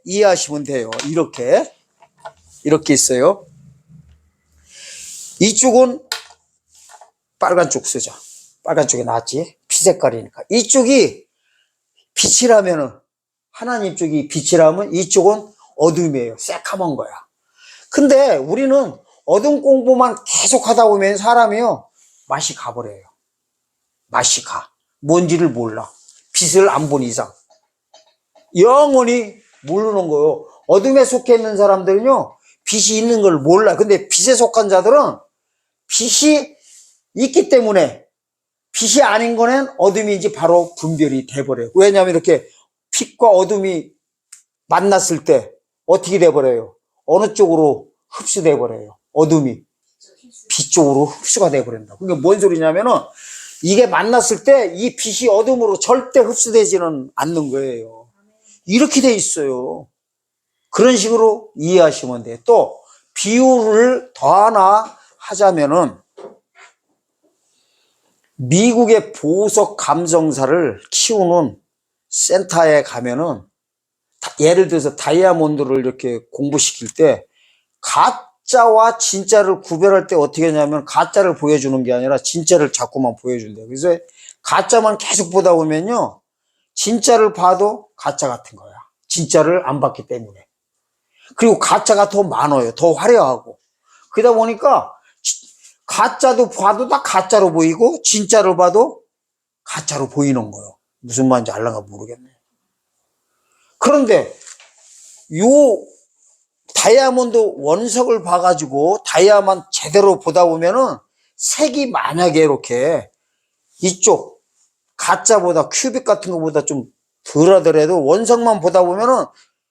이해하시면 돼요. 이렇게 있어요. 이쪽은 빨간 쪽 쓰자. 빨간 쪽이 낫지. 피 색깔이니까. 이쪽이 빛이라면은, 하나님 쪽이 빛이라면 이쪽은 어둠이에요. 새카만 거야. 근데 우리는 어둠 공부만 계속 하다 보면 사람이요, 맛이 가버려요. 맛이 가. 뭔지를 몰라. 빛을 안 본 이상. 영원히 모르는 거예요. 어둠에 속해 있는 사람들은요, 빛이 있는 걸 몰라. 근데 빛에 속한 자들은 빛이 있기 때문에 빛이 아닌 거는 어둠인지 바로 분별이 돼버려요. 왜냐하면 이렇게 빛과 어둠이 만났을 때 어떻게 돼버려요? 어느 쪽으로 흡수돼 버려요? 어둠이 빛 쪽으로 흡수가 돼버린다. 그게 뭔 소리냐면은 이게 만났을 때 이 빛이 어둠으로 절대 흡수되지는 않는 거예요. 이렇게 돼 있어요. 그런 식으로 이해하시면 돼요. 또 비유를 더 하나 하자면은 미국의 보석 감정사를 키우는 센터에 가면은 예를 들어서 다이아몬드를 이렇게 공부시킬 때 가짜와 진짜를 구별할 때 어떻게 하냐면 가짜를 보여주는 게 아니라 진짜를 자꾸만 보여준대요. 그래서 가짜만 계속 보다 보면요, 진짜를 봐도 가짜 같은 거야. 진짜를 안 봤기 때문에. 그리고 가짜가 더 많아요. 더 화려하고. 그러다 보니까 가짜도 봐도 다 가짜로 보이고 진짜로 봐도 가짜로 보이는 거예요. 무슨 말인지 알랑가 모르겠네. 그런데 요 다이아몬드 원석을 봐가지고 다이아만 제대로 보다 보면은 색이 만약에 이렇게 이쪽 가짜보다 큐빅 같은 것보다 좀 덜하더라도 원석만 보다 보면은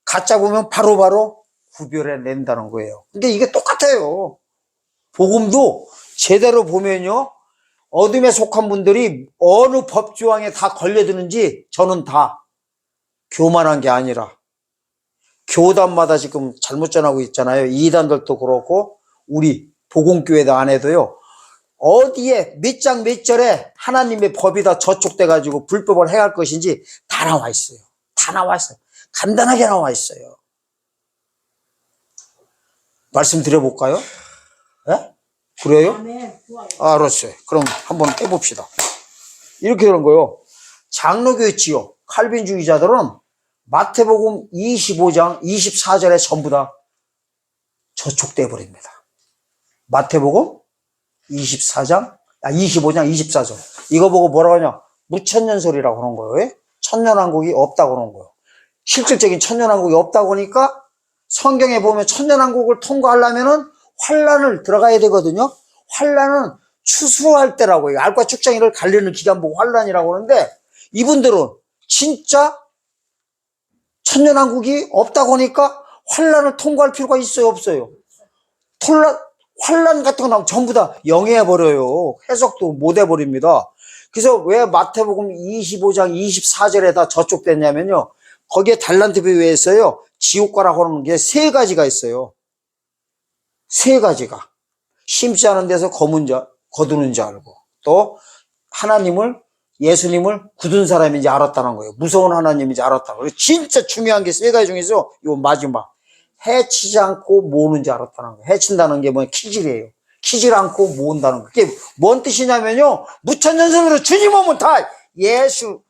가짜 보면 바로바로 구별해 낸다는 거예요. 근데 이게 똑같아요. 복음도 제대로 보면요, 어둠에 속한 분들이 어느 법조항에 다 걸려드는지 저는 다 교만한 게 아니라 교단마다 지금 잘못 전하고 있잖아요. 이단들도 그렇고 우리 복음교회도 안에도요, 어디에 몇 장 몇 절에 하나님의 법이 다 저촉돼 가지고 불법을 행할 것인지 다 나와 있어요. 다 나와 있어요. 간단하게 나와 있어요. 말씀드려볼까요? 네? 그래요? 알았어요. 그럼 한번 해봅시다. 이렇게 되는 거예요. 장로교회 지요, 칼빈주의자들은 마태복음 25장 24절에 전부 다 저촉돼 버립니다. 마태복음 25장 24절 이거 보고 뭐라고 하냐, 무천년설이라고 하는 거예요. 천년왕국이 없다고 하는 거예요. 실질적인 천년왕국이 없다고 하니까 성경에 보면 천년왕국을 통과하려면은 환란을 들어가야 되거든요. 환란은 추수할 때라고 해요. 알과 축장이를 갈리는 기간 보고 환란이라고 하는데, 이분들은 진짜 천년왕국이 없다고 하니까 환란을 통과할 필요가 있어요, 없어요? 환란 같은 거 나오면 전부 다 영해버려요. 해석도 못 해버립니다. 그래서 왜 마태복음 25장 24절에다 저촉됐냐면요, 거기에 달란트 비유에서요, 지옥과라고 하는 게 세 가지가 있어요. 세 가지가. 심지 않은 데서 거두는 줄 알고, 또 하나님을, 예수님을 굳은 사람인지 알았다는 거예요. 무서운 하나님인지 알았다는 거예요. 진짜 중요한 게 세 가지 중에서 요 마지막, 해치지 않고 모으는지 알았다는 거예요. 해친다는 게 뭐냐, 키질이에요. 키질 않고 모은다는 거. 그게 뭔 뜻이냐면요, 무천년선으로 주님 오면 다 예수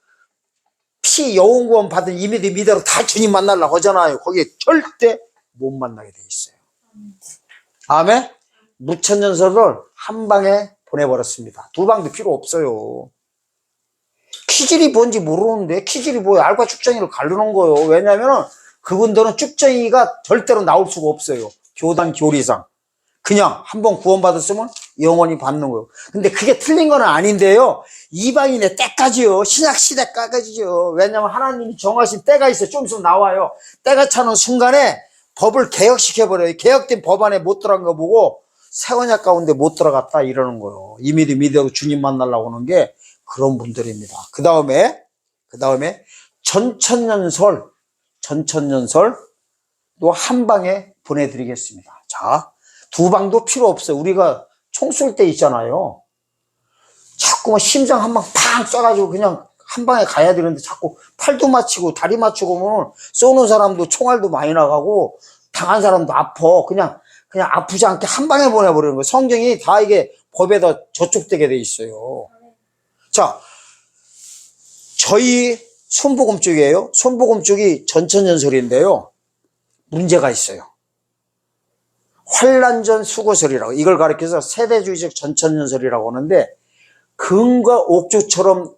피 영혼구원 받은 이미들 미대로 다 주님 만나려고 하잖아요. 거기에 절대 못 만나게 돼 있어요. 아멘. 무천년설을 한 방에 보내버렸습니다. 두 방도 필요 없어요. 키질이 뭔지 모르는데, 키질이 뭐예요? 알과 쭉정이를 가르는 거예요. 왜냐면은 그분들은 쭉정이가 절대로 나올 수가 없어요. 교단 교리상. 그냥 한번 구원받았으면 영원히 받는 거예요. 근데 그게 틀린 건 아닌데요, 이방인의 때까지요, 신약시대까지요. 왜냐면 하나님이 정하신 때가 있어요. 좀 있으면 나와요. 때가 차는 순간에 법을 개혁시켜버려요. 개혁된 법 안에 못 들어간 거 보고 새 언약 가운데 못 들어갔다 이러는 거예요. 이미도 미대로 주님 만나려고 하는 게 그런 분들입니다. 그 다음에 전천년설도 한 방에 보내드리겠습니다. 자, 두 방도 필요 없어요. 우리가 총 쏠 때 있잖아요, 자꾸만 심장 한 방 팡 쏴가지고 그냥 한 방에 가야 되는데 자꾸 팔도 맞추고 다리 맞추고 보면 쏘는 사람도 총알도 많이 나가고 당한 사람도 아파. 그냥 아프지 않게 한 방에 보내버리는 거예요. 성경이 다 이게 법에다 저촉되게 돼 있어요. 자, 저희 손복음 쪽이에요. 손복음 쪽이 전천연설인데요. 문제가 있어요. 환란전 수고설이라고 이걸 가리켜서 세대주의적 전천연설이라고 하는데 금과 옥조처럼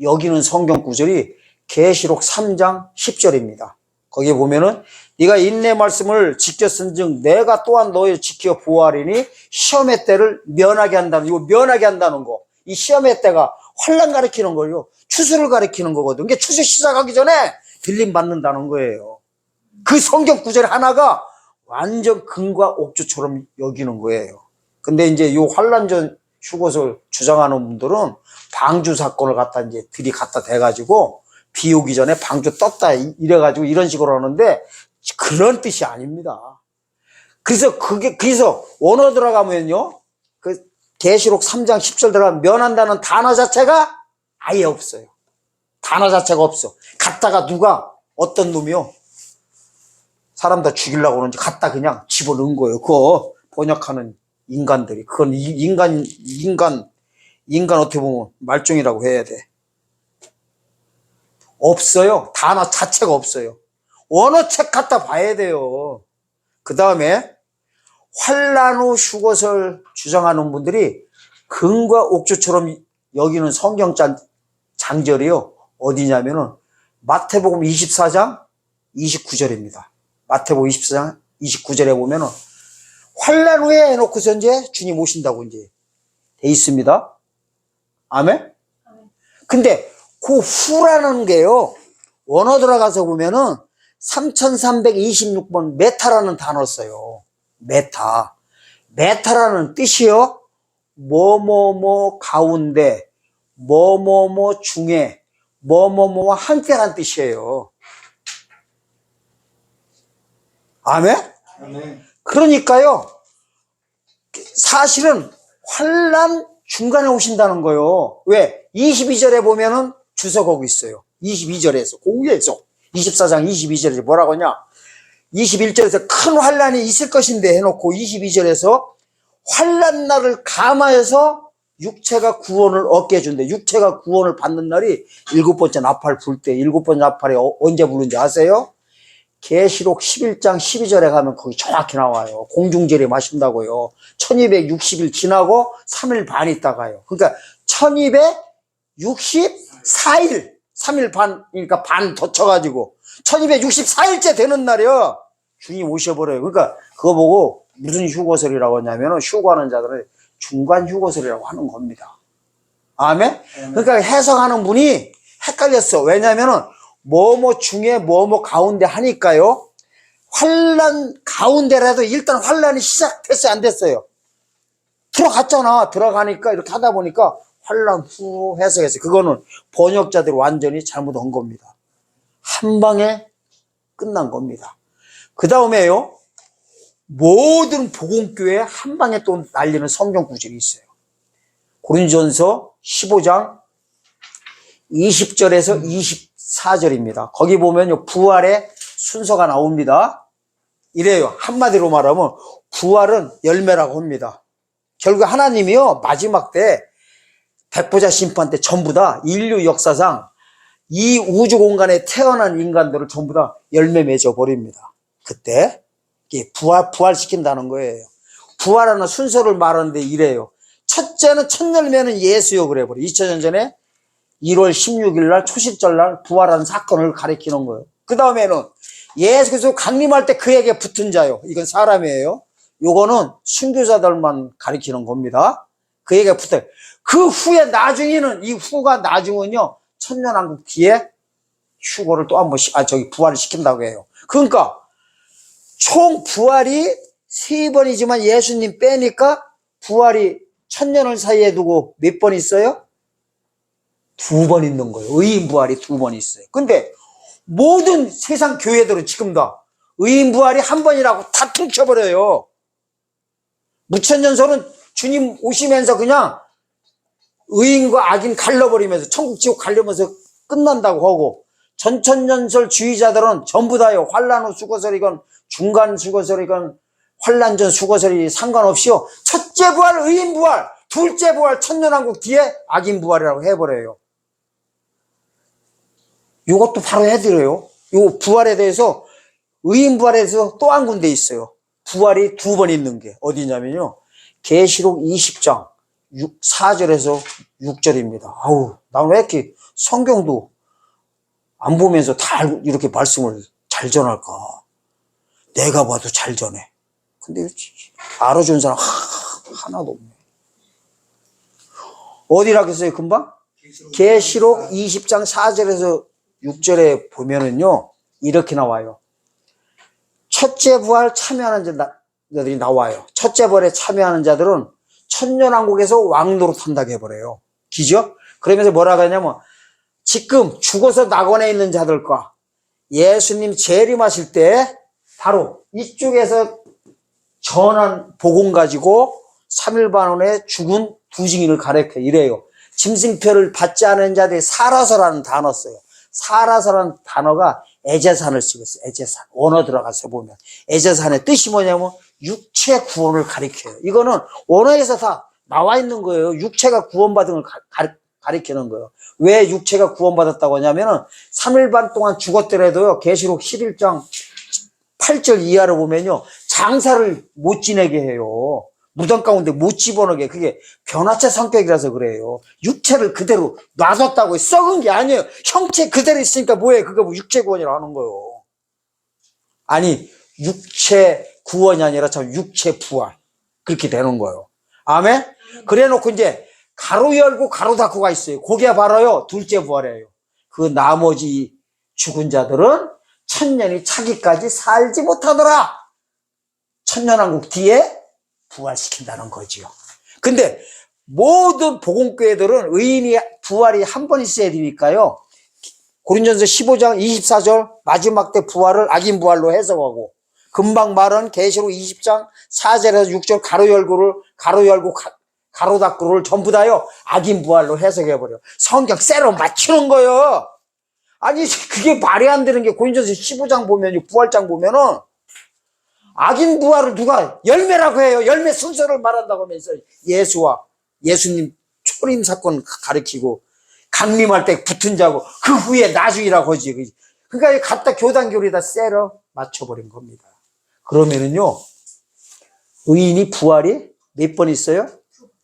여기는 성경 구절이 계시록 3장 10절입니다. 거기에 보면은 네가 인내 말씀을 지켰은즉 내가 또한 너희를 지켜 보호하리니 시험의 때를 면하게 한다는 이거 면하게 한다는 거. 이 시험의 때가 환란 가리키는 거예요. 추수를 가리키는 거거든. 이게 추수 시작하기 전에 들림 받는다는 거예요. 그 성경 구절 하나가 완전 금과 옥조처럼 여기는 거예요. 근데 이제 요 환란전 휴것을 주장하는 분들은 방주 사건을 갖다 이제 들이 갖다 대가지고 비 오기 전에 방주 떴다 이래가지고 이런 식으로 하는데 그런 뜻이 아닙니다. 그래서 원어 들어가면요. 그 계시록 3장 10절 들어가면 면한다는 단어 자체가 아예 없어요. 단어 자체가 없어. 갖다가 누가 어떤 놈이요. 사람 다 죽이려고 그러는지 갖다 그냥 집어넣은 거예요. 그거 번역하는 인간들이. 그건 인간 어떻게 보면 말종이라고 해야 돼. 없어요. 단어 자체가 없어요. 원어책 갖다 봐야 돼요. 그 다음에 환란 후 휴것을 주장하는 분들이 금과 옥조처럼 여기는 성경 장절이요. 어디냐면은 마태복음 24장 29절입니다. 마태복음 24장 29절에 보면은 환란 후에 해놓고서 이제 주님 오신다고 이제 돼 있습니다. 아멘? 근데 그 후라는 게요. 원어 들어가서 보면은 3326번 메타라는 단어 써요. 메타라는 뜻이요. 뭐뭐뭐 가운데, 뭐뭐뭐 중에, 뭐뭐뭐와 함께란 뜻이에요. 아멘? 그러니까요. 사실은 환란 중간에 오신다는 거예요. 왜? 22절에 보면은 주석하고 있어요. 22절에서 공유에서 24장 22절에서 뭐라고 하냐? 21절에서 큰 환란이 있을 것인데 해놓고 22절에서 환란 날을 감하여서 육체가 구원을 얻게 해준대. 육체가 구원을 받는 날이 일곱 번째 나팔 불 때. 일곱 번째 나팔이 언제 부르는지 아세요? 계시록 11장 12절에 가면 거기 정확히 나와요. 공중제리 마신다고요. 1260일 지나고 3일 반 있다가요. 그러니까 1264일 3일 반, 그러니까 반 더 쳐가지고 1264일째 되는 날이요. 주님 오셔버려요. 그러니까 그거 보고 무슨 휴거설이라고 하냐면 휴거하는 자들은 중간 휴거설이라고 하는 겁니다. 아멘? 그러니까 해석하는 분이 헷갈렸어. 왜냐면은 뭐뭐 중에 뭐뭐 가운데 하니까요. 환란 가운데라도 일단 환란이 시작됐어요, 안 됐어요? 들어갔잖아. 들어가니까 이렇게 하다 보니까 환란 후 해석했어요. 그거는 번역자들이 완전히 잘못한 겁니다. 한 방에 끝난 겁니다. 그 다음에요. 모든 복음교회에 한 방에 또 날리는 성경 구절이 있어요. 고린도전서 15장 20절에서 24절입니다. 거기 보면 부활의 순서가 나옵니다. 이래요. 한마디로 말하면 부활은 열매라고 합니다. 결국 하나님이요. 마지막 때 백보자 심판 때 전부 다 인류 역사상 이 우주 공간에 태어난 인간들을 전부 다 열매 맺어 버립니다. 그때 부활시킨다는 거예요. 부활하는 순서를 말하는데 이래요. 첫째는 첫 열매는 예수요 그래 버려. 2000년 전에 1월 16일 날 초실절 날 부활한 사건을 가리키는 거예요. 그 다음에는 예수께서 강림할 때 그에게 붙은 자요. 이건 사람이에요. 요거는 순교자들만 가리키는 겁니다. 그에게 붙어요. 그 후에 나중에는 이 후가 나중은요. 천년왕국 뒤에 휴거를 또 한 번씩 부활을 시킨다고 해요. 그러니까 총 부활이 3번이지만 예수님 빼니까 부활이 천년을 사이에 두고 몇 번 있어요? 2번 있는 거예요. 의인 부활이 2번 있어요. 근데 모든 세상 교회들은 지금 다 의인 부활이 한 번이라고 다 퉁쳐버려요. 무천년설은 주님 오시면서 그냥 의인과 악인 갈라버리면서 천국 지옥 갈려면서 끝난다고 하고, 전천년설주의자들은 전부 다요, 환란 후 수거설이건 중간 수거설이건 환란 전 수거설이 상관없이요, 첫째 부활 의인 부활, 둘째 부활 천년왕국 뒤에 악인 부활이라고 해버려요. 이것도 바로 해드려요. 요 부활에 대해서, 의인 부활에 대해서 또 한 군데 있어요. 부활이 두 번 있는 게 어디냐면요, 계시록 20장 4절에서 6절입니다. 아우, 난 왜 이렇게 성경도 안 보면서 다 이렇게 말씀을 잘 전할까? 내가 봐도 잘 전해. 근데 알아주는 사람 하나도 없네. 어디라고 했어요, 금방? 계시록 20장 4절에서 6절에 보면은요, 이렇게 나와요. 첫째 부활 참여하는 자들이 나와요. 첫째 부활에 참여하는 자들은 천년왕국에서 왕노릇 한다고 해버려요. 기죠? 그러면서 뭐라고 하냐면, 지금 죽어서 낙원에 있는 자들과 예수님 재림하실 때 바로 이쪽에서 전한 복음 가지고 3일 반원에 죽은 두 증인을 가리켜 이래요. 짐승표를 받지 않은 자들이 살아서라는 단어 써요. 살아서라는 단어가 애제산을 쓰고 있어요. 애제산. 원어 들어가서 보면. 애제산의 뜻이 뭐냐면 육체 구원을 가리켜요. 이거는 원어에서 다 나와 있는 거예요. 육체가 구원받은 걸 가리키는 거예요. 왜 육체가 구원받았다고 하냐면은 3일 반 동안 죽었더라도요, 계시록 11장 8절 이하를 보면요, 장사를 못 지내게 해요. 무덤 가운데 못 집어넣게. 그게 변화체 성격이라서 그래요. 육체를 그대로 놔뒀다고 썩은 게 아니에요. 형체 그대로 있으니까 뭐예요? 그거 뭐 육체 구원이라고 하는 거예요. 아니, 육체 구원이 아니라 참 육체 부활. 그렇게 되는 거예요. 아멘? 그래 놓고 이제 가로 열고 가로 닫고가 있어요. 그게 바로요, 둘째 부활이에요. 그 나머지 죽은 자들은 천년이 차기까지 살지 못하더라. 천년왕국 뒤에 부활시킨다는 거지요. 근데 모든 복음교회들은 의인이 부활이 한 번 있어야 되니까요, 고린전서 15장 24절 마지막 때 부활을 악인 부활로 해석하고, 금방 말한 계시록 20장 4절에서 6절 가로 열고 가로 닫고를 전부 다요, 악인 부활로 해석해버려. 성경 쎄로 맞추는 거예요. 아니, 그게 말이 안 되는 게, 고린전서 15장 보면, 부활장 보면은 악인 부활을 누가 열매라고 해요. 열매 순서를 말한다고 하면서 예수와 예수님 초림 사건 가리키고, 강림할 때 붙은 자고 그 후에 나중이라고 하지. 그러니까 갖다 교단교리에다 쎄러 맞춰버린 겁니다. 그러면은요, 의인이 부활이 몇 번 있어요?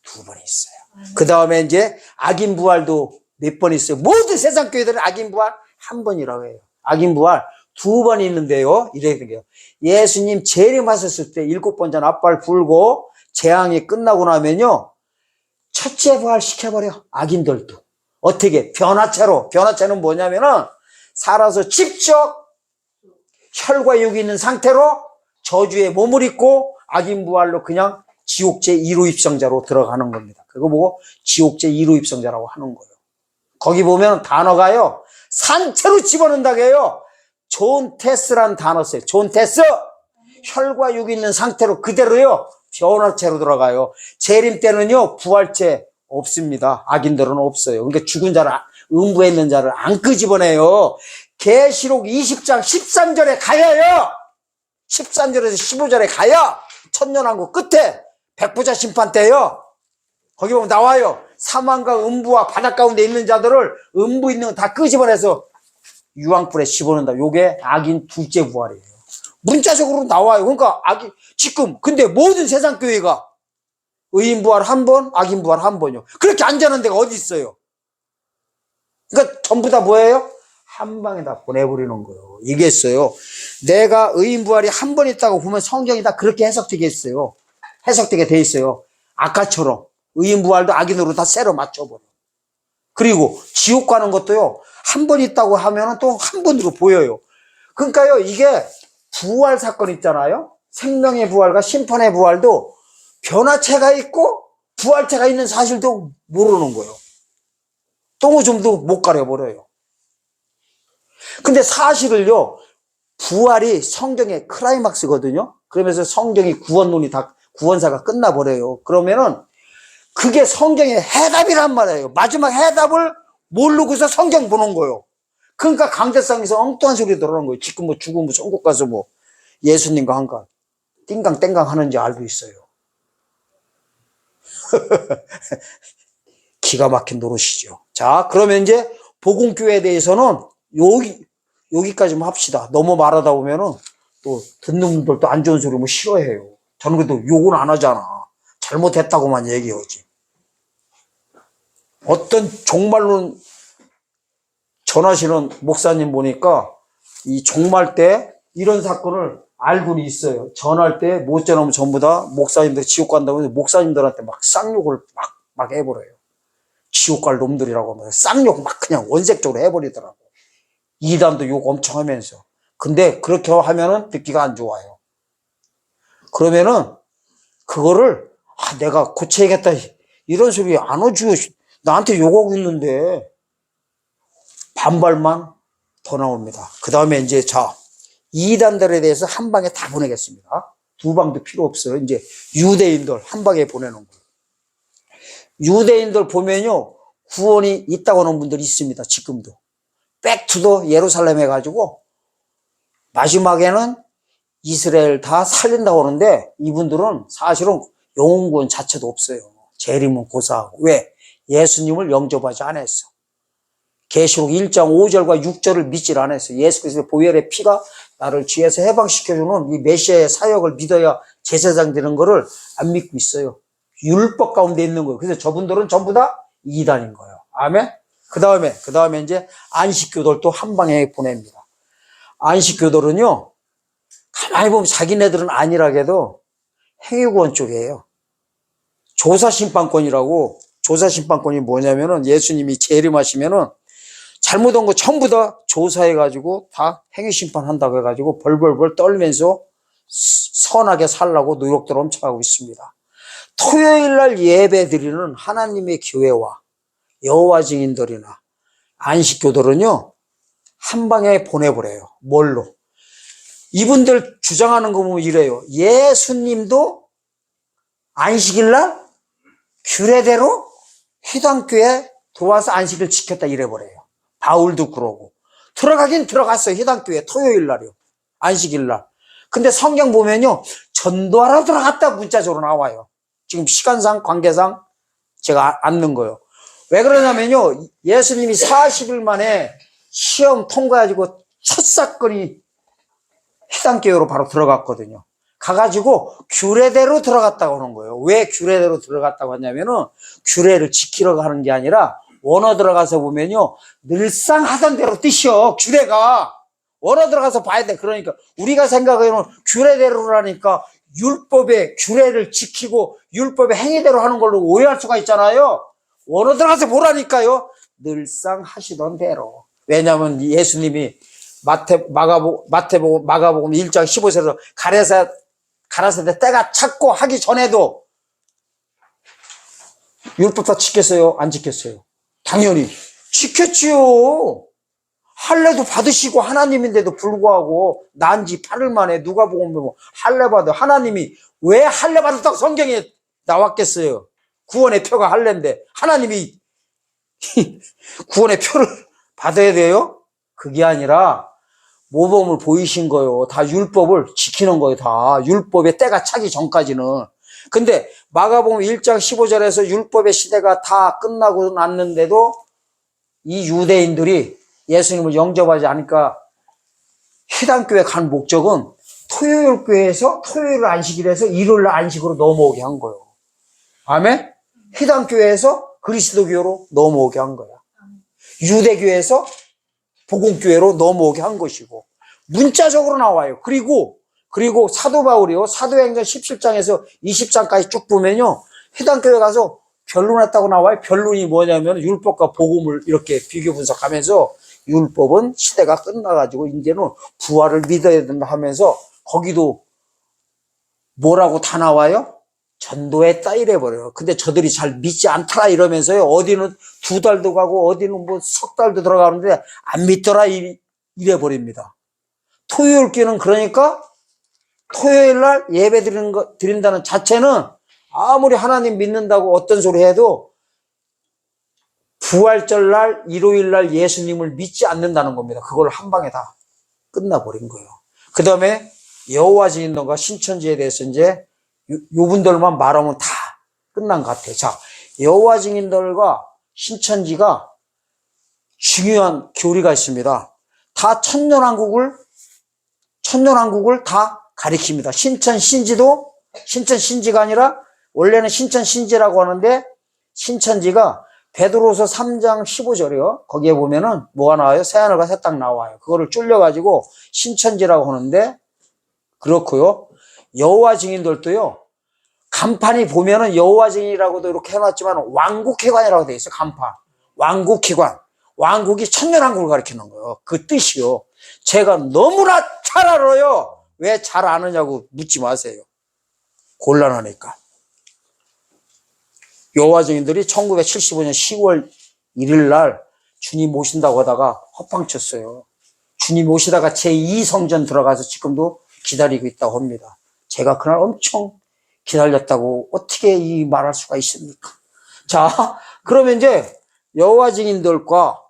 두 번 있어요. 그 다음에 이제 악인 부활도 몇 번 있어요. 모든 세상 교회들은 악인 부활 한 번이라고 해요. 악인 부활 두 번 있는데요, 이래야 돼요. 예수님 재림하셨을 때 7번 전 앞발 불고 재앙이 끝나고 나면요, 첫째 부활 시켜버려. 악인들도. 어떻게? 변화체로. 변화체는 뭐냐면은 살아서 직접 혈과 육이 있는 상태로 저주의 몸을 입고 악인 부활로 그냥 지옥제 2로 입성자로 들어가는 겁니다. 그거 보고 지옥제 2로 입성자라고 하는 거예요. 거기 보면 단어가요, 산채로 집어넣는다고 해요. 존 테스라는 단어 써요. 존 테스. 혈과 육이 있는 상태로 그대로요, 변화체로 들어가요. 재림 때는요, 부활체 없습니다. 악인들은 없어요. 그러니까 죽은 자를, 음부에 있는 자를 안 끄집어내요. 계시록 20장 13절에 가야요. 13절에서 15절에 가야 천년왕국 끝에 백부자 심판 때요, 거기 보면 나와요. 사망과 음부와 바닷 가운데 있는 자들을 음부 있는 거 다 끄집어내서 유황불에 집어넣는다. 요게 악인 둘째 부활이에요. 문자적으로 나와요. 그러니까 악인, 지금 근데 모든 세상 교회가 의인 부활 한 번, 악인 부활 한 번이요. 그렇게 안 자는 데가 어디 있어요? 그러니까 전부 다 뭐예요? 한 방에 다 보내버리는 거예요. 얘기했어요. 내가 의인 부활이 한 번 있다고 보면 성경이 다 그렇게 해석되겠어요. 해석되게 돼 있어요. 아까처럼 의인 부활도 악인으로 다 쎄로 맞춰버려. 그리고 지옥 가는 것도요, 한 번 있다고 하면 또 한 번으로 보여요. 그러니까요, 이게 부활 사건 있잖아요. 생명의 부활과 심판의 부활도 변화체가 있고 부활체가 있는 사실도 모르는 거예요. 똥오줌도 못 가려버려요. 근데 사실을요, 부활이 성경의 클라이막스거든요. 그러면서 성경이 구원론이 다, 구원사가 끝나버려요. 그러면은 그게 성경의 해답이란 말이에요. 마지막 해답을 모르고서 성경 보는 거예요. 그러니까 강대상에서 엉뚱한 소리 들어오는 거예요. 지금 뭐 죽으면 천국 가서 뭐 예수님과 한가 띵강땡강 하는지 알고 있어요. 기가 막힌 노릇이죠. 자, 그러면 이제 복음교회에 대해서는 여기까지만 합시다. 너무 말하다 보면은 또 듣는 분들도 안 좋은 소리 뭐 싫어해요. 저는 그래도 욕은 안 하잖아. 잘못했다고만 얘기하지. 어떤 종말론 전하시는 목사님 보니까 이 종말 때 이런 사건을 알고는 있어요. 전할 때 못 전하면 전부 다 목사님들 지옥 간다고 해서 목사님들한테 막 쌍욕을 막 해버려요. 지옥 갈 놈들이라고 하면서 쌍욕 막 그냥 원색적으로 해버리더라고. 이단도 욕 엄청 하면서. 근데 그렇게 하면은 듣기가 안 좋아요. 그러면은 그거를 내가 고쳐야겠다 이런 소리 안 해주고 나한테 욕하고 있는데 반발만 더 나옵니다. 그 다음에 이제 이단들에 대해서 한 방에 다 보내겠습니다. 두 방도 필요 없어요. 이제 유대인들 한 방에 보내는 거예요. 유대인들 보면요 구원이 있다고 하는 분들이 있습니다. 지금도 백투더 예루살렘 해가지고 마지막에는 이스라엘 다 살린다고 하는데 이분들은 사실은 영혼구원 자체도 없어요. 재림은 고사하고. 왜? 예수님을 영접하지 않았어. 계시록 1장 5절과 6절을 믿질 않았어. 예수 그리스도의 보혈의 피가 나를 죄에서 해방시켜주는 이 메시아의 사역을 믿어야 제사장 되는 거를 안 믿고 있어요. 율법 가운데 있는 거예요. 그래서 저분들은 전부 다 이단인 거예요. 아멘? 그 다음에 이제 안식교들도 한 방에 보냅니다. 안식교들은요, 가만히 보면 자기네들은 아니라게도 행위구원 쪽이에요. 조사심판권이라고, 조사심판권이 뭐냐면은 예수님이 재림하시면은 잘못한 거 전부 다 조사해가지고 다 행위심판한다고 해가지고 벌벌벌 떨면서 선하게 살라고 노력들 엄청 하고 있습니다. 토요일날 예배 드리는 하나님의 교회와 여호와 증인들이나 안식교들은요 한 방에 보내버려요. 뭘로? 이분들 주장하는 거 보면 이래요. 예수님도 안식일날 규례대로 회당교에 들어와서 안식을 지켰다 이래버려요. 바울도 그러고. 들어가긴 들어갔어요. 회당교에 토요일날이요. 안식일날. 근데 성경 보면요 전도하러 들어갔다 문자적으로 나와요. 지금 시간상 관계상 제가 안 넣은 거예요. 왜 그러냐면요 예수님이 40일 만에 시험 통과해가지고 첫 사건이 회당교회로 바로 들어갔거든요. 가가지고 규례대로 들어갔다고 하는 거예요. 왜 규례대로 들어갔다고 하냐면은 규례를 지키려고 하는 게 아니라 원어 들어가서 보면요 늘상 하던 대로 뜻이요. 규례가 원어 들어가서 봐야 돼. 그러니까 우리가 생각하기에는 규례대로라니까 율법의 규례를 지키고 율법의 행위대로 하는 걸로 오해할 수가 있잖아요. 원어 들어가서 보라니까요. 늘상 하시던 대로. 왜냐하면 예수님이 마태복음 1장 15절에서 가라사대 때가 찼고 하기 전에도 율법 다 지켰어요? 안 지켰어요? 당연히 지켰지요. 할례도 받으시고 하나님인데도 불구하고 난 지 8일 만에 누가복음 보면 할례 받아. 하나님이 왜 할례 받았다고 성경에 나왔겠어요? 구원의 표가 할례인데 하나님이 구원의 표를 받아야 돼요? 그게 아니라 모범을 보이신 거예요. 다 율법을 지키는 거예요. 다 율법의 때가 차기 전까지는. 근데 마가복음 1장 15절에서 율법의 시대가 다 끝나고 났는데도 이 유대인들이 예수님을 영접하지 않으니까 회당교회 간 목적은 토요일 교회에서 토요일 안식일에서 일요일 안식으로 넘어오게 한 거예요. 아멘? 회당교회에서 그리스도교로 넘어오게 한 거야. 유대교회에서 복음교회로 넘어오게 한 것이고 문자적으로 나와요. 그리고 사도 바울이요. 사도행전 17장에서 20장까지 쭉 보면요. 회당교회 가서 변론했다고 나와요. 변론이 뭐냐면 율법과 복음을 이렇게 비교 분석하면서 율법은 시대가 끝나가지고 이제는 부활을 믿어야 된다 하면서 거기도 뭐라고 다 나와요? 전도했다 이래버려요. 근데 저들이 잘 믿지 않더라 이러면서요. 어디는 2달도 가고 어디는 뭐 석 달도 들어가는데 안 믿더라 이래버립니다. 토요일 교회는 그러니까 토요일 날 예배 드린다는 자체는 아무리 하나님 믿는다고 어떤 소리 해도 부활절 날, 일요일 날 예수님을 믿지 않는다는 겁니다. 그걸 한 방에 다 끝나버린 거예요. 그 다음에 여호와 증인들과 신천지에 대해서 이제 요 분들만 말하면 다 끝난 것 같아요. 자, 여호와 증인들과 신천지가 중요한 교리가 있습니다. 다 천년왕국을 다 가리킵니다. 신천신지가 아니라 원래는 신천신지라고 하는데 신천지가 베드로서 3장 15절이요. 거기에 보면은 뭐가 나와요? 새하늘과 새 땅 나와요. 그거를 줄여가지고 신천지라고 하는데 그렇고요. 여호와 증인들도요. 간판이 보면은 여호와 증인이라고도 이렇게 해놨지만 왕국회관이라고 되어 있어요. 간판. 왕국회관. 왕국이 천년왕국을 가리키는 거예요. 그 뜻이요. 제가 너무나 잘 알아요. 왜 잘 아느냐고 묻지 마세요. 곤란하니까. 여호와 증인들이 1975년 10월 1일 날 주님 오신다고 하다가 허팡쳤어요. 주님 오시다가 제2성전 들어가서 지금도 기다리고 있다고 합니다. 제가 그날 엄청 기다렸다고 어떻게 이 말할 수가 있습니까? 자, 그러면 이제 여호와 증인들과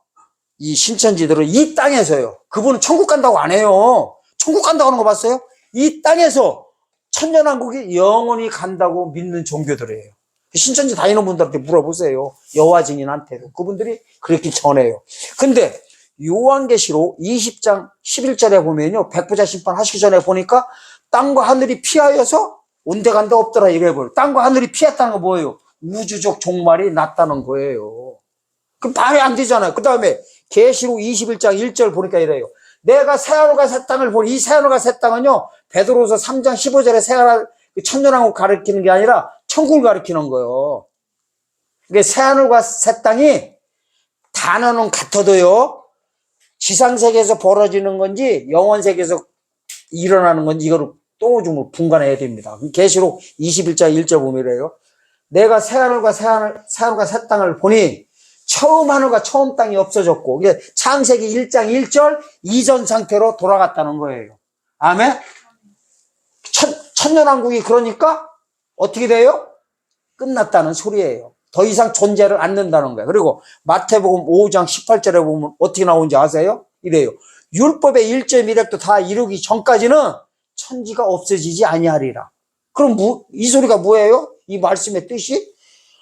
이 신천지들은 이 땅에서요. 그분은 천국 간다고 안 해요. 천국 간다고 하는 거 봤어요? 이 땅에서 천년왕국이 영원히 간다고 믿는 종교들이에요. 신천지 다니는 분들한테 물어보세요. 여호와 증인한테도. 그분들이 그렇게 전해요. 근데 요한계시록 20장 11절에 보면요. 백부자 심판 하시기 전에 보니까 땅과 하늘이 피하여서 온데간데 없더라 이래버려요. 땅과 하늘이 피했다는 거 뭐예요? 우주적 종말이 났다는 거예요. 그럼 말이 안 되잖아요. 그 다음에 계시록 21장 1절 보니까 이래요. 내가 새하늘과 새 땅을 보니 이 새하늘과 새 땅은요. 베드로서 3장 15절에 새하늘 천년왕국 가리키는 게 아니라 천국을 가리키는 거예요. 그게 새하늘과 새 땅이 단어는 같아도요. 지상세계에서 벌어지는 건지 영원세계에서 일어나는 건지 이거를 똥오줌을 분간해야 됩니다. 계시록 21장 1절 보면 이래요. 내가 새하늘과 새 땅을 보니 처음 하늘과 처음 땅이 없어졌고 이게 창세기 1장 1절 이전 상태로 돌아갔다는 거예요. 아멘? 천년왕국이 그러니까 어떻게 돼요? 끝났다는 소리예요. 더 이상 존재를 않는다는 거예요. 그리고 마태복음 5장 18절에 보면 어떻게 나오는지 아세요? 이래요. 율법의 1.1획도 다 이루기 전까지는 천지가 없어지지 아니하리라. 그럼 이 소리가 뭐예요? 이 말씀의 뜻이?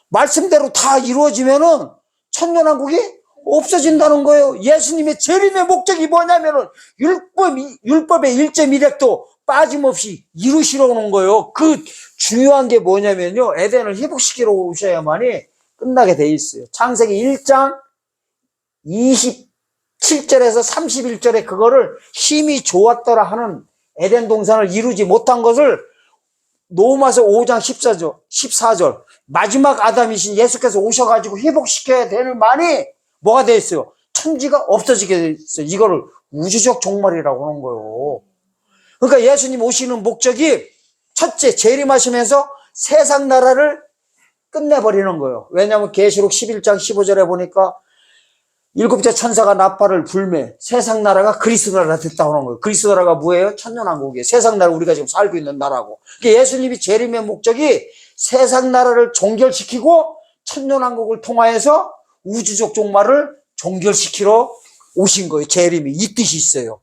말씀대로 다 이루어지면은 천년왕국이 없어진다는 거예요. 예수님의 재림의 목적이 뭐냐면은 율법의 1.1획도 빠짐없이 이루시러 오는 거예요. 그 중요한 게 뭐냐면요. 에덴을 회복시키러 오셔야만이 끝나게 돼 있어요. 창세기 1장 27절에서 31절에 그거를 힘이 좋았더라 하는 에덴 동산을 이루지 못한 것을 로마서 5장 14절 마지막 아담이신 예수께서 오셔가지고 회복시켜야 되는 만이 뭐가 돼 있어요? 천지가 없어지게 돼 있어요. 이거를 우주적 종말이라고 하는 거예요. 그러니까 예수님 오시는 목적이 첫째 재림하시면서 세상 나라를 끝내버리는 거예요. 왜냐하면 계시록 11장 15절에 보니까 일곱째 천사가 나팔을 불매 세상 나라가 그리스도 나라가 됐다고 하는 거예요. 그리스도 나라가 뭐예요? 천년왕국이에요. 세상 나라 우리가 지금 살고 있는 나라고. 그러니까 예수님이 재림의 목적이 세상 나라를 종결시키고 천년왕국을 통하여서 우주적 종말을 종결시키러 오신 거예요. 재림이 이 뜻이 있어요.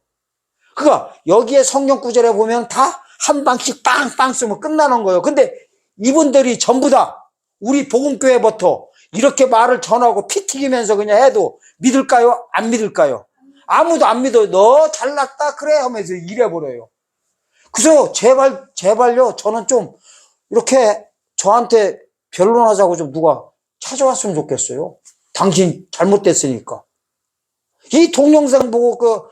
그러니까 여기에 성경 구절에 보면 다 한 방씩 빵빵 쓰면 끝나는 거예요. 근데 이분들이 전부 다 우리 복음교회부터 이렇게 말을 전하고 피 튀기면서 그냥 해도 믿을까요? 안 믿을까요? 아무도 안 믿어요. 너 잘났다 그래 하면서 이래버려요. 그래서 제발요 저는 좀 이렇게 저한테 변론하자고 좀 누가 찾아왔으면 좋겠어요. 당신 잘못됐으니까. 이 동영상 보고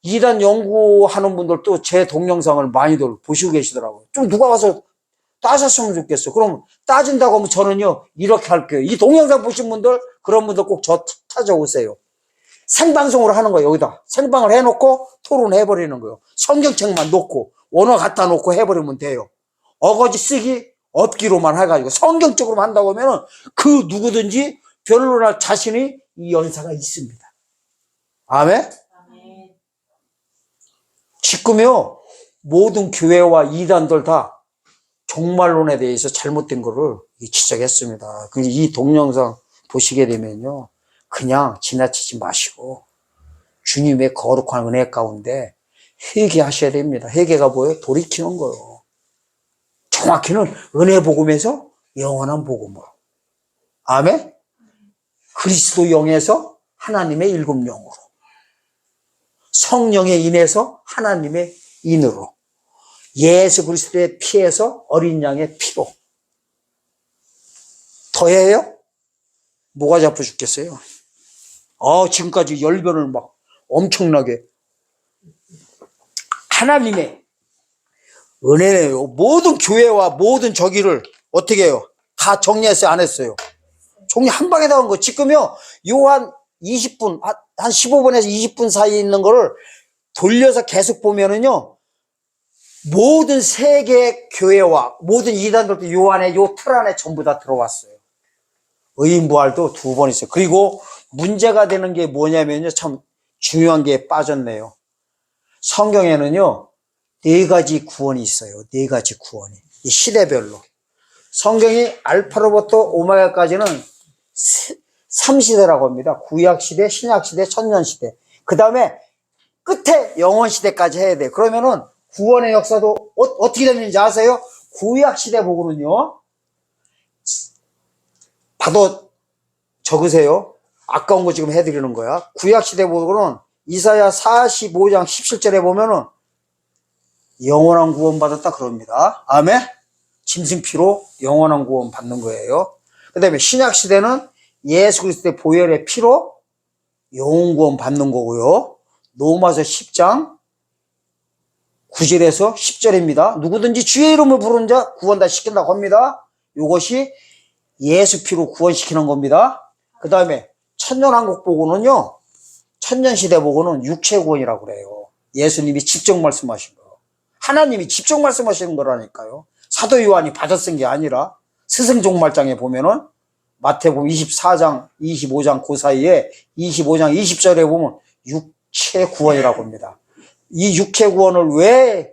이단 연구하는 분들도 제 동영상을 많이들 보시고 계시더라고요. 좀 누가 와서 따졌으면 좋겠어요. 그럼 따진다고 하면 저는요 이렇게 할게요. 이 동영상 보신 분들 그런 분들 꼭 저 찾아오세요. 생방송으로 하는 거예요. 여기다 생방을 해놓고 토론해버리는 거예요. 성경책만 놓고 원어 갖다 놓고 해버리면 돼요. 어거지 쓰기 없기로만 해가지고 성경적으로만 한다고 하면 그 누구든지 변론할 자신이 이 연사가 있습니다. 아멘? 지금요 모든 교회와 이단들 다 종말론에 대해서 잘못된 거를 지적했습니다. 이 동영상 보시게 되면요, 그냥 지나치지 마시고 주님의 거룩한 은혜 가운데 회개하셔야 됩니다. 회개가 뭐예요? 돌이키는 거예요. 정확히는 은혜 복음에서 영원한 복음으로. 아멘? 그리스도 영에서 하나님의 일곱 영으로. 성령에 인해서 하나님의 인으로. 예수 그리스도의 피에서 어린 양의 피로. 더해요? 뭐가 잡혀 죽겠어요? 지금까지 열변을 막 엄청나게. 하나님의 은혜네요. 모든 교회와 모든 저기를 어떻게 해요? 다 정리했어요? 안 했어요? 정리 한 방에 다 한 거. 지금요, 요한 20분, 한 15분에서 20분 사이에 있는 거를 돌려서 계속 보면은요, 모든 세계 교회와 모든 이단들도 요 안에, 요 틀 안에 전부 다 들어왔어요. 의인부활도 2번 있어요. 그리고 문제가 되는 게 뭐냐면요, 참 중요한 게 빠졌네요. 성경에는요, 4가지 구원이 있어요. 4가지 구원이. 이 시대별로. 성경이 알파로부터 오메가까지는 3시대라고 합니다. 구약시대, 신약시대, 천년시대. 그 다음에 끝에 영원시대까지 해야 돼요. 그러면은 구원의 역사도 어떻게 되는지 아세요? 구약시대 보고는요, 봐도 적으세요. 아까운 거 지금 해드리는 거야. 구약시대 보고는 이사야 45장 17절에 보면은 영원한 구원 받았다 그럽니다. 아멘? 짐승피로 영원한 구원 받는 거예요. 그 다음에 신약시대는 예수 그리스도의 보혈의 피로 영원 구원 받는 거고요. 로마서 10장 9절에서 10절입니다. 누구든지 주의 이름을 부르는 자 구원 다 시킨다고 합니다. 이것이 예수 피로 구원시키는 겁니다. 그 다음에 천년왕국 보고는요, 천년시대 보고는 육체 구원이라고 그래요. 예수님이 직접 말씀하신 거. 하나님이 직접 말씀하시는 거라니까요. 사도 요한이 받아 쓴 게 아니라 스승종말장에 보면은 마태복음 24장, 25장 그 사이에 25장 20절에 보면 육체 구원이라고 합니다. 이 육체 구원을 왜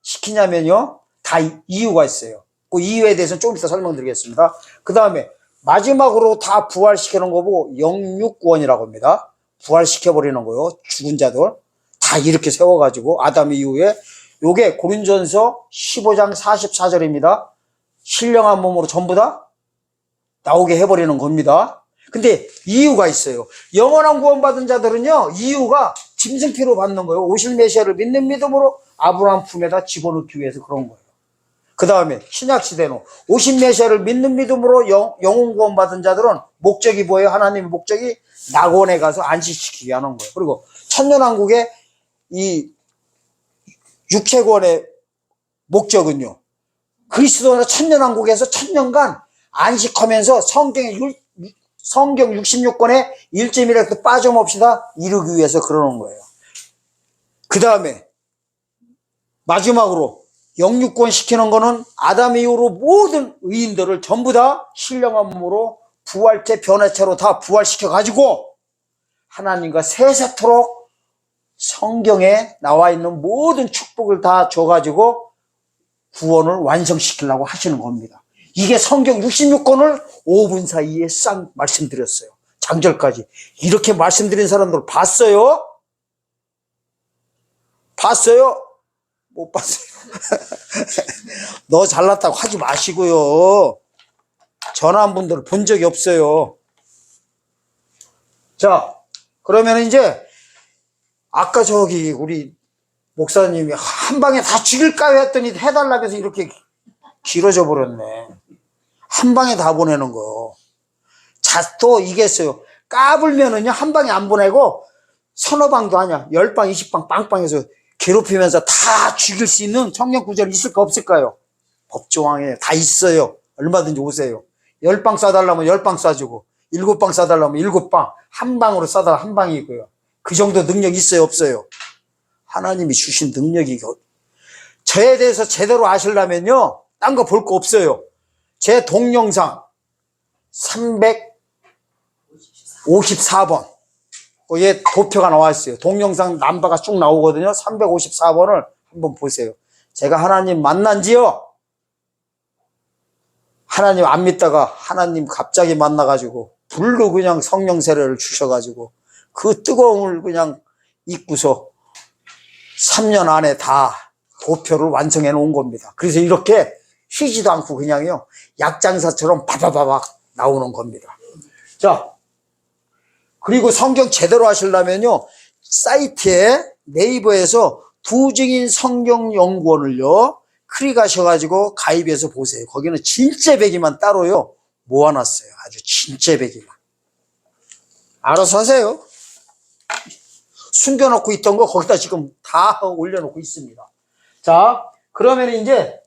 시키냐면요, 다 이유가 있어요. 그 이유에 대해서는 조금 이따 설명드리겠습니다. 그 다음에 마지막으로 다 부활시키는 거 보고 영육구원이라고 합니다. 부활시켜버리는 거요. 죽은 자들 다 이렇게 세워가지고 아담 이후에. 요게 고린전서 15장 44절입니다. 신령한 몸으로 전부 다 나오게 해버리는 겁니다. 근데 이유가 있어요. 영원한 구원받은 자들은요, 이유가 짐승피로 받는 거예요. 오실 메시아를 믿는 믿음으로 아브라함 품에다 집어넣기 위해서 그런 거예요. 그 다음에 신약시대는 오신 메시아를 믿는 믿음으로 영원 구원받은 자들은 목적이 뭐예요? 하나님의 목적이 낙원에 가서 안식시키게 하는 거예요. 그리고 천년왕국의 이 육체구원의 목적은요, 그리스도는 천년왕국에서 천년간 안식하면서 성경 66권의 1.1에도 빠짐없이 다 이루기 위해서 그러는 거예요. 그 다음에 마지막으로 영육권 시키는 거는 아담 이후로 모든 의인들을 전부 다 신령한 몸으로 부활체 변화체로 다 부활시켜 가지고 하나님과 세세토록 성경에 나와 있는 모든 축복을 다 줘가지고 구원을 완성시키려고 하시는 겁니다. 이게 성경 66권을 5분 사이에 싹 말씀드렸어요. 장절까지. 이렇게 말씀드린 사람들 봤어요? 봤어요? 못 봤어요. 너 잘났다고 하지 마시고요. 전화한 분들 본 적이 없어요. 자, 그러면 이제 아까 저기 우리 목사님이 한 방에 다 죽일까 했더니 해달라고 해서 이렇게 길어져 버렸네. 한 방에 다 보내는 거. 자, 또 이겠어요. 까불면은요, 한 방에 안 보내고 서너 방도 아니야. 10방, 20방, 빵빵해서 괴롭히면서 다 죽일 수 있는 성경 구절이 있을까 없을까요? 법조항에 다 있어요. 얼마든지 오세요. 10방 쏴달라면 10방 쏴주고 7방 쏴달라면 7방 한 방으로 쏴달라 한 방이고요. 그 정도 능력 있어요 없어요? 하나님이 주신 능력이. 저에 대해서 제대로 아시려면요, 딴 거 볼 거 없어요. 제 동영상 354번 거기에 도표가 나와 있어요. 동영상 남바가 쭉 나오거든요. 354번을 한번 보세요. 제가 하나님 만난지요? 하나님 안 믿다가 하나님 갑자기 만나가지고 불로 그냥 성령 세례를 주셔가지고 그 뜨거움을 그냥 잊고서 3년 안에 다 도표를 완성해 놓은 겁니다. 그래서 이렇게 쉬지도 않고 그냥요 약장사처럼 바바바박 나오는 겁니다. 자, 그리고 성경 제대로 하시려면요 사이트에 네이버에서 부증인 성경연구원을요 클릭하셔가지고 가입해서 보세요. 거기는 진짜배기만 따로요 모아놨어요. 아주 진짜배기만. 알아서 하세요. 숨겨놓고 있던 거 거기다 지금 다 올려놓고 있습니다. 자, 그러면 이제